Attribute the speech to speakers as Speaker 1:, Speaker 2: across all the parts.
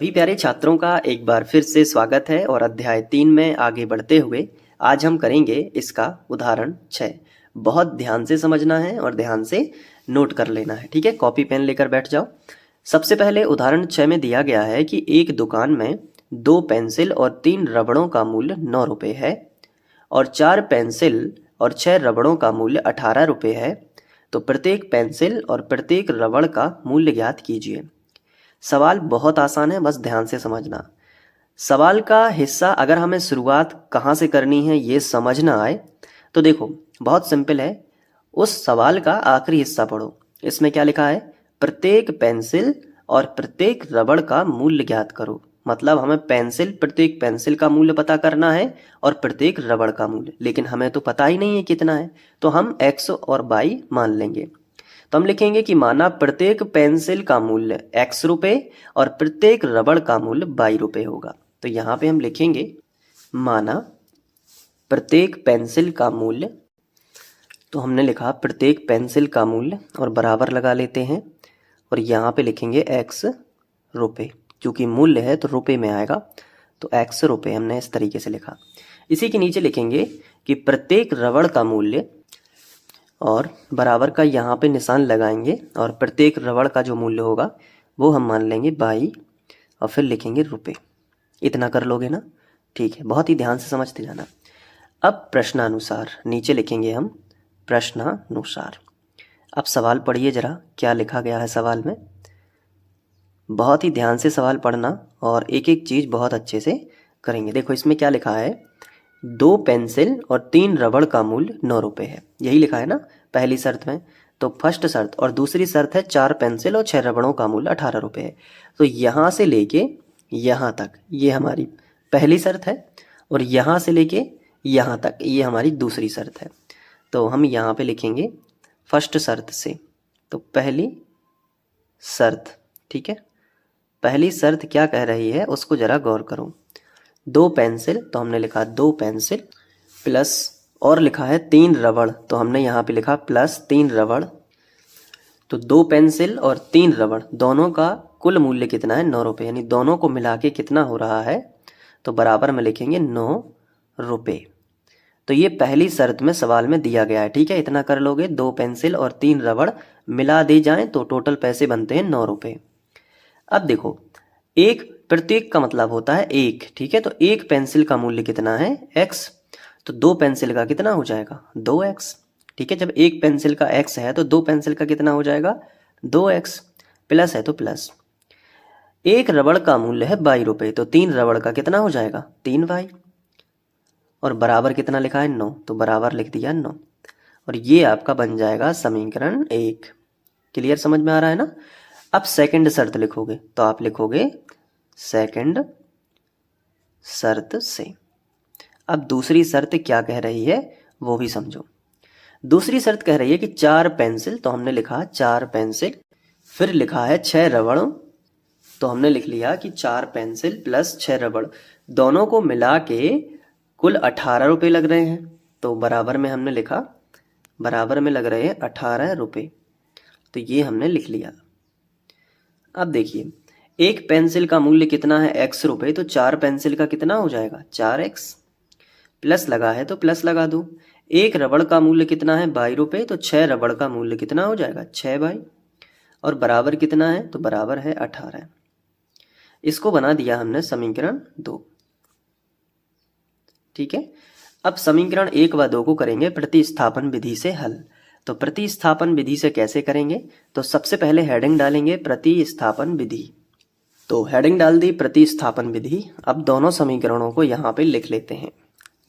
Speaker 1: सभी प्यारे छात्रों का एक बार फिर से स्वागत है और अध्याय 3 में आगे बढ़ते हुए आज हम करेंगे इसका उदाहरण 6। बहुत ध्यान से समझना है और ध्यान से नोट कर लेना है, ठीक है। कॉपी पेन लेकर बैठ जाओ। सबसे पहले उदाहरण 6 में दिया गया है कि एक दुकान में 2 पेंसिल और 3 रबड़ों का मूल्य 9 रुपये है और 4 पेंसिल और 6 रबड़ों का मूल्य 18 रुपये है। तो प्रत्येक पेंसिल और प्रत्येक रबड़ का मूल्य ज्ञात कीजिए। सवाल बहुत आसान है, बस ध्यान से समझना। सवाल का हिस्सा अगर हमें शुरुआत कहाँ से करनी है ये समझना आए तो देखो बहुत सिंपल है। उस सवाल का आखिरी हिस्सा पढ़ो। इसमें क्या लिखा है? प्रत्येक पेंसिल और प्रत्येक रबड़ का मूल्य ज्ञात करो। मतलब हमें प्रत्येक पेंसिल का मूल्य पता करना है और प्रत्येक रबड़ का मूल्य, लेकिन हमें तो पता ही नहीं है कितना है, तो हम x और y मान लेंगे। तो हम लिखेंगे कि माना प्रत्येक पेंसिल का मूल्य x रुपये और प्रत्येक रबड़ का मूल्य y रुपये होगा। तो यहाँ पे हम लिखेंगे माना प्रत्येक पेंसिल का मूल्य, तो हमने लिखा प्रत्येक पेंसिल का मूल्य और बराबर लगा लेते हैं और यहाँ पे लिखेंगे x रुपये, क्योंकि मूल्य है तो रुपये में आएगा, तो x रुपये हमने इस तरीके से लिखा। इसी के नीचे लिखेंगे कि प्रत्येक रबड़ का मूल्य और बराबर का यहाँ पे निशान लगाएंगे और प्रत्येक रबड़ का जो मूल्य होगा वो हम मान लेंगे 22 और फिर लिखेंगे रुपये। इतना कर लोगे ना? ठीक है, बहुत ही ध्यान से समझते जाना। अब प्रश्नानुसार नीचे लिखेंगे हम प्रश्नानुसार। अब सवाल पढ़िए जरा, क्या लिखा गया है सवाल में। बहुत ही ध्यान से सवाल पढ़ना और एक एक चीज़ बहुत अच्छे से करेंगे। देखो इसमें क्या लिखा है, 2 पेंसिल और 3 रबड़ का मूल्य 9 रुपये है, यही लिखा है ना पहली शर्त में। तो फर्स्ट शर्त और दूसरी शर्त है 4 पेंसिल और 6 रबड़ों का मूल्य 18 रुपये है। तो यहाँ से लेके यहाँ तक ये हमारी पहली शर्त है और यहाँ से लेके यहाँ तक ये हमारी दूसरी शर्त है। तो हम यहाँ पे लिखेंगे फर्स्ट शर्त से, तो पहली शर्त, ठीक है। पहली शर्त क्या कह रही है उसको ज़रा गौर करो। 2 पेंसिल, तो हमने लिखा 2 पेंसिल प्लस और लिखा है 3 रबड़, तो हमने यहाँ पे लिखा प्लस 3 रबड़। तो 2 पेंसिल और 3 रबड़ दोनों का कुल मूल्य कितना है? 9 रुपये, यानी दोनों को मिला के कितना हो रहा है? तो बराबर में लिखेंगे 9 रुपये। तो ये पहली शर्त में सवाल में दिया गया है, ठीक है। इतना कर लोगे, 2 पेंसिल और 3 रबड़ मिला दे जाएं तो टोटल पैसे बनते हैं 9 रुपये। अब देखो एक प्रत्येक का मतलब होता है एक, ठीक है। तो एक पेंसिल का मूल्य कितना है? x। तो 2 पेंसिल का कितना हो जाएगा? 2x, ठीक है। जब एक पेंसिल का x है तो 2 पेंसिल का कितना हो जाएगा? 2x, प्लस है तो प्लस। एक रबड़ का मूल्य है 22 रुपये, तो 3 रबड़ का कितना हो जाएगा? 3y और बराबर कितना लिखा है? 9, तो बराबर लिख दिया 9 और ये आपका बन जाएगा समीकरण 1। क्लियर, समझ में आ रहा है ना? अब सेकंड शर्त लिखोगे तो आप लिखोगे सेकंड शर्त से। अब दूसरी शर्त क्या कह रही है वो भी समझो। दूसरी शर्त कह रही है कि 4 पेंसिल, तो हमने लिखा 4 पेंसिल, फिर लिखा है 6 रबड़, तो हमने लिख लिया कि 4 पेंसिल प्लस 6 रबड़ दोनों को मिला के कुल 18 रुपये लग रहे हैं। तो बराबर में हमने लिखा, बराबर में लग रहे हैं 18 रुपये, तो ये हमने लिख लिया। अब देखिए एक पेंसिल का मूल्य कितना है? x रुपये, तो 4 पेंसिल का कितना हो जाएगा? 4x, प्लस लगा है तो प्लस लगा दो। एक रबड़ का मूल्य कितना है? 22 रुपये, तो 6 रबड़ का मूल्य कितना हो जाएगा? 6y और बराबर कितना है? तो बराबर है 18। इसको बना दिया हमने समीकरण 2, ठीक है। अब समीकरण 1 व 2 को करेंगे प्रतिस्थापन विधि से हल। तो प्रतिस्थापन विधि से कैसे करेंगे? तो सबसे पहले हेडिंग डालेंगे प्रतिस्थापन विधि। तो हेडिंग डाल दी प्रतिस्थापन विधि। अब दोनों समीकरणों को यहाँ पे लिख लेते हैं।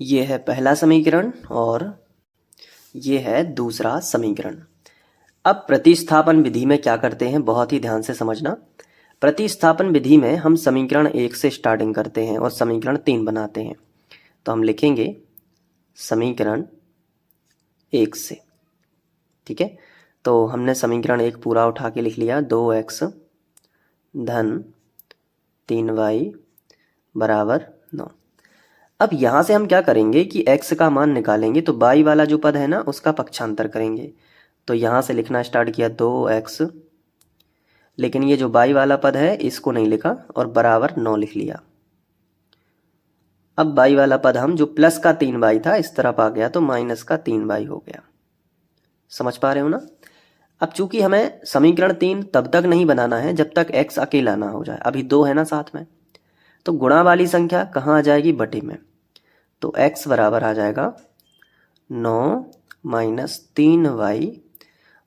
Speaker 1: ये है पहला समीकरण और ये है दूसरा समीकरण। अब प्रतिस्थापन विधि में क्या करते हैं बहुत ही ध्यान से समझना। प्रतिस्थापन विधि में हम समीकरण 1 से स्टार्टिंग करते हैं और समीकरण 3 बनाते हैं। तो हम लिखेंगे समीकरण 1 से, ठीक है। तो हमने समीकरण 1 पूरा उठा के लिख लिया, 2x धन 3y बराबर 9। अब यहाँ से हम क्या करेंगे कि x का मान निकालेंगे, तो y वाला जो पद है ना उसका पक्षांतर करेंगे। तो यहाँ से लिखना स्टार्ट किया 2x लेकिन ये जो बाई वाला पद है इसको नहीं लिखा और बराबर 9 लिख लिया। अब बाई वाला पद हम जो प्लस का 3 बाई था इस तरफ आ गया तो माइनस का 3 बाई हो गया। समझ पा रहे हो ना? अब चूंकि हमें समीकरण 3 तब तक नहीं बनाना है जब तक x अकेला ना हो जाए। अभी 2 है ना साथ में, तो गुणा वाली संख्या कहाँ आ जाएगी? बटे में। तो x बराबर आ जाएगा 9 माइनस 3y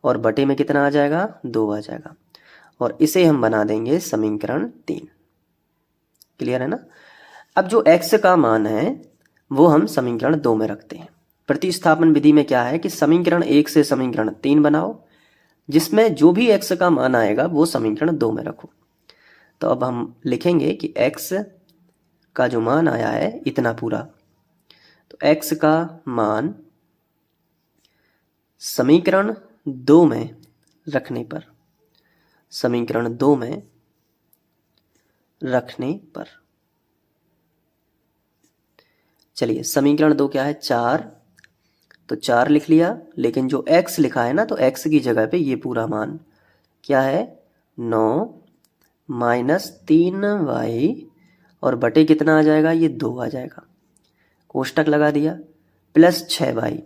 Speaker 1: और बटे में कितना आ जाएगा? 2 आ जाएगा। और इसे हम बना देंगे समीकरण 3। क्लियर है ना? अब जो x का मान है वो हम समीकरण 2 में रखते हैं। प्रतिस्थापन विधि में क्या है कि समीकरण 1 से समीकरण 3 बनाओ, जिसमें जो भी x का मान आएगा वो समीकरण 2 में रखो। तो अब हम लिखेंगे कि x का जो मान आया है इतना पूरा, तो x का मान समीकरण 2 में रखने पर, समीकरण 2 में रखने पर, चलिए समीकरण 2 क्या है? 4, तो 4 लिख लिया। लेकिन जो x लिखा है ना, तो x की जगह पे ये पूरा मान क्या है? 9 माइनस 3y और बटे कितना आ जाएगा? ये 2 आ जाएगा। कोष्टक लगा दिया, प्लस 6y,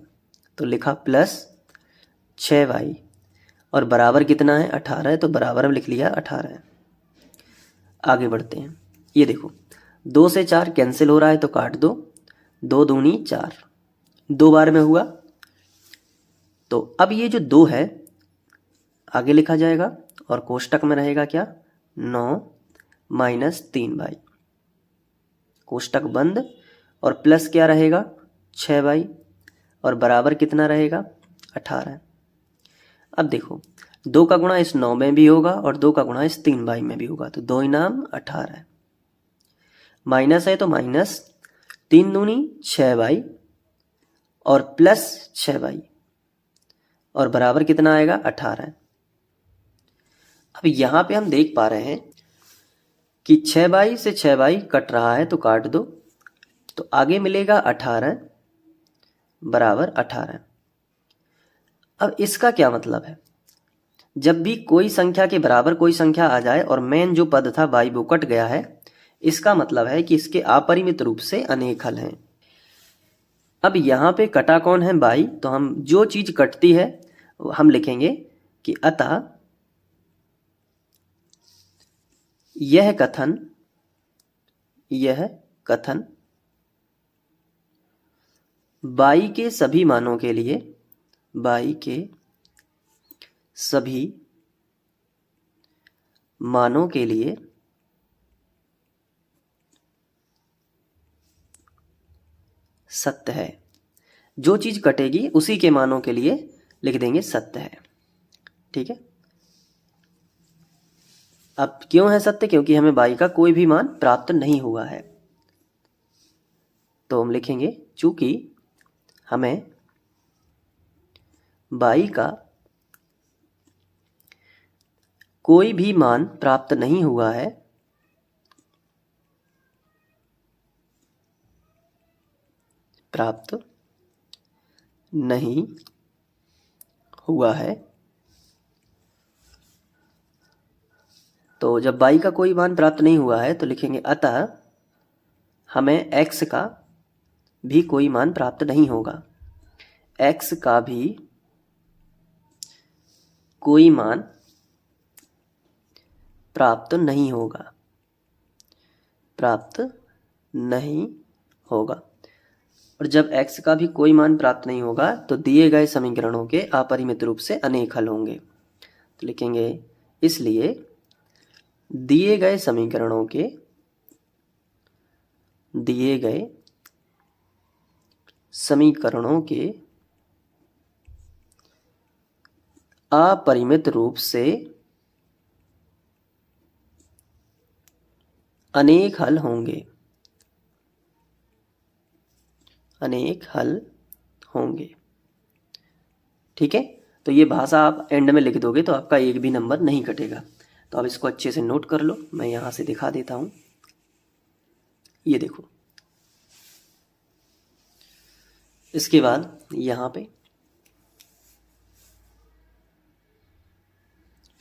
Speaker 1: तो लिखा प्लस 6y और बराबर कितना है? 18 है, तो बराबर में लिख लिया 18 है। आगे बढ़ते हैं। ये देखो 2 से 4 कैंसिल हो रहा है तो काट दो, 2 दूनी 4, 2 बार में हुआ। तो अब ये जो 2 है आगे लिखा जाएगा और कोष्टक में रहेगा क्या? 9 माइनस 3y, कोष्टक बंद, और प्लस क्या रहेगा? 6y और बराबर कितना रहेगा? 18। अब देखो 2 का गुणा इस 9 में भी होगा और 2 का गुणा इस 3y में भी होगा, तो 2 इनाम 18। माइनस है तो माइनस 3 दूनी 6y और प्लस 6y और बराबर कितना आएगा? 18। अब यहाँ पे हम देख पा रहे हैं कि 6y से 6y कट रहा है तो काट दो, तो आगे मिलेगा 18 बराबर 18। अब इसका क्या मतलब है? जब भी कोई संख्या के बराबर कोई संख्या आ जाए और मेन जो पद था y वो कट गया है, इसका मतलब है कि इसके अपरिमित रूप से अनेक हल हैं। अब यहाँ पे कटा कौन है? y। तो हम जो चीज कटती है हम लिखेंगे कि अतः यह कथन y के सभी मानों के लिए, y के सभी मानों के लिए सत्य है। जो चीज कटेगी उसी के मानों के लिए लिख देंगे सत्य है। ठीक है? अब क्यों है सत्य? क्योंकि हमें y का कोई भी मान प्राप्त नहीं हुआ है। तो हम लिखेंगे चूंकि हमें y का कोई भी मान प्राप्त नहीं हुआ है, प्राप्त नहीं हुआ है, तो जब y का कोई मान प्राप्त नहीं हुआ है तो लिखेंगे अतः हमें x का भी कोई मान प्राप्त नहीं होगा, x का भी कोई मान प्राप्त नहीं होगा, प्राप्त नहीं होगा। और जब x का भी कोई मान प्राप्त नहीं होगा तो दिए गए समीकरणों के अपरिमित रूप से अनेक हल होंगे। तो लिखेंगे इसलिए दिए गए समीकरणों के अपरिमित रूप से अनेक हल होंगे, अनेक हल होंगे। ठीक है? तो ये भाषा आप एंड में लिख दोगे तो आपका एक भी नंबर नहीं कटेगा। तो आप इसको अच्छे से नोट कर लो, मैं यहाँ से दिखा देता हूँ। ये देखो, इसके बाद यहाँ पे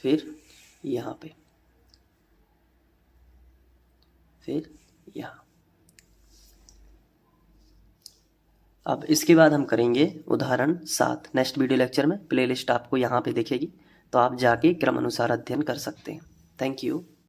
Speaker 1: फिर यहाँ पे, फिर यहाँ। अब इसके बाद हम करेंगे उदाहरण 7 नेक्स्ट वीडियो लेक्चर में। प्लेलिस्ट आपको यहाँ पे दिखेगी, तो आप जाके क्रम अनुसार अध्ययन कर सकते हैं। Thank you.